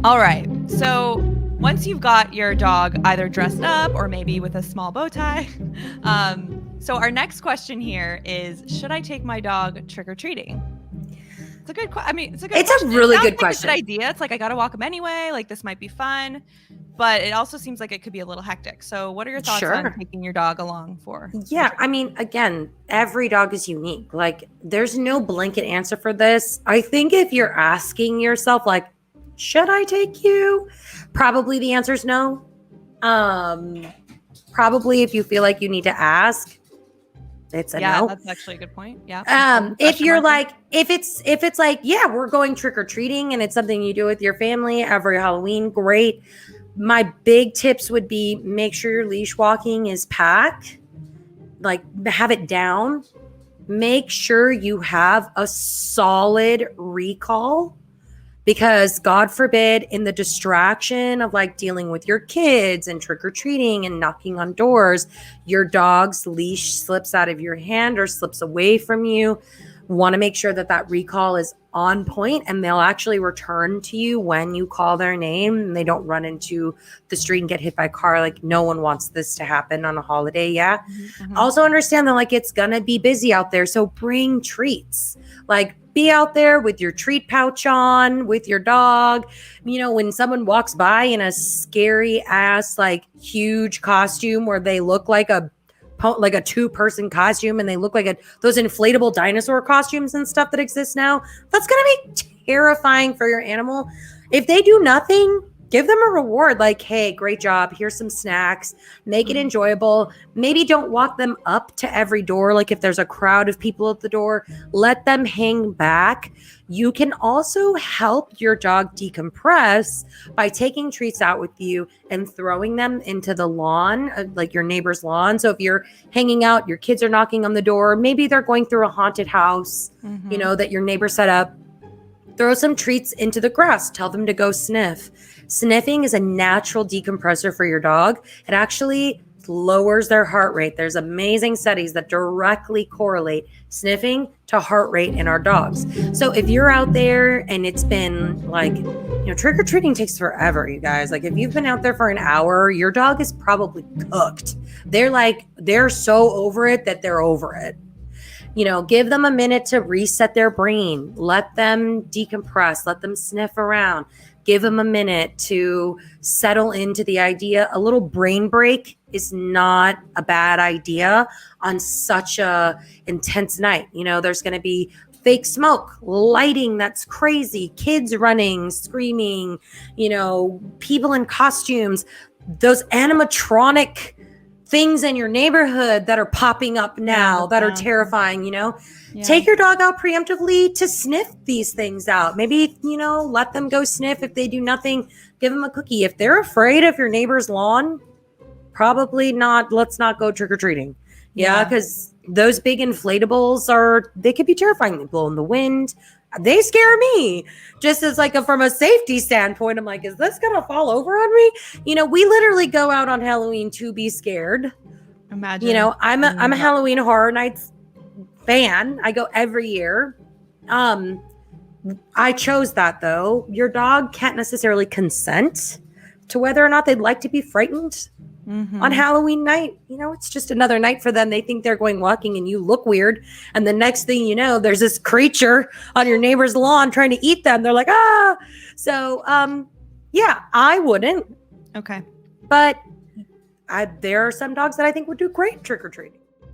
All right. So once you've got your dog either dressed up or maybe with a small bow tie, so our next question here is: should I take my dog trick or treating? It's a good. I mean, it's a good. It's question. a really It sounds good like question. a good idea. It's like I gotta walk him anyway. Like this might be fun, but it also seems like it could be a little hectic. So, what are your thoughts on Sure. taking your dog along for? Yeah, I mean, again, every dog is unique. Like, there's no blanket answer for this. I think if you're asking yourself, like, should I take you? Probably the answer is no. Probably if you feel like you need to ask, it's a Yeah, no. that's actually a good point. Yeah. If you're Marker. like, if it's like, yeah, we're going trick or treating and it's something you do with your family every Halloween, great. My big tips would be make sure your leash walking is packed, like have it down. Make sure you have a solid recall because God forbid in the distraction of like dealing with your kids and trick-or-treating and knocking on doors, your dog's leash slips out of your hand or slips away from you. Want to make sure that that recall is on point and they'll actually return to you when you call their name and they don't run into the street and get hit by a car. Like no one wants this to happen on a holiday. Yeah. Mm-hmm. Also understand that like it's gonna be busy out there. So bring treats. Like be out there with your treat pouch on with your dog. You know, when someone walks by in a scary ass, like huge costume where they look like a 2-person costume and they look like those inflatable dinosaur costumes and stuff that exist now, that's going to be terrifying for your animal. If they do nothing, give them a reward like, hey, great job. Here's some snacks. Make it enjoyable. Maybe don't walk them up to every door. Like if there's a crowd of people at the door, let them hang back. You can also help your dog decompress by taking treats out with you and throwing them into the lawn, like your neighbor's lawn. So if you're hanging out, your kids are knocking on the door, maybe they're going through a haunted house, you know, that your neighbor set up. Throw some treats into the grass. Tell them to go sniff. Sniffing is a natural decompressor for your dog. It actually lowers their heart rate. There's amazing studies that directly correlate sniffing to heart rate in our dogs. So if you're out there and it's been like, you know, trick-or-treating takes forever, you guys. Like if you've been out there for an hour, your dog is probably cooked. They're so over it that they're over it. You know, give them a minute to reset their brain. Let them decompress. Let them sniff around. Give them a minute to settle into the idea. A little brain break is not a bad idea on such a intense night. You know, there's going to be fake smoke, lighting that's crazy, kids running, screaming, you know, people in costumes, those animatronic things in your neighborhood that are popping up now that are terrifying, you know. Take your dog out preemptively to sniff these things out. Maybe, you know, let them go sniff. If they do nothing, give them a cookie. If they're afraid of your neighbor's lawn, probably not. Let's not go trick-or-treating. Yeah, because those big inflatables they could be terrifying. They blow in the wind. They scare me just as like from a safety standpoint. I'm like, is this going to fall over on me? You know, we literally go out on Halloween to be scared. Imagine. You know, I'm a Halloween Horror Nights fan. I go every year. I chose that though. Your dog can't necessarily consent to whether or not they'd like to be frightened on Halloween night. You know, it's just another night for them. They think they're going walking and you look weird. And the next thing you know, there's this creature on your neighbor's lawn trying to eat them. They're like, ah. So, yeah, I wouldn't. Okay. But there are some dogs that I think would do great trick-or-treating.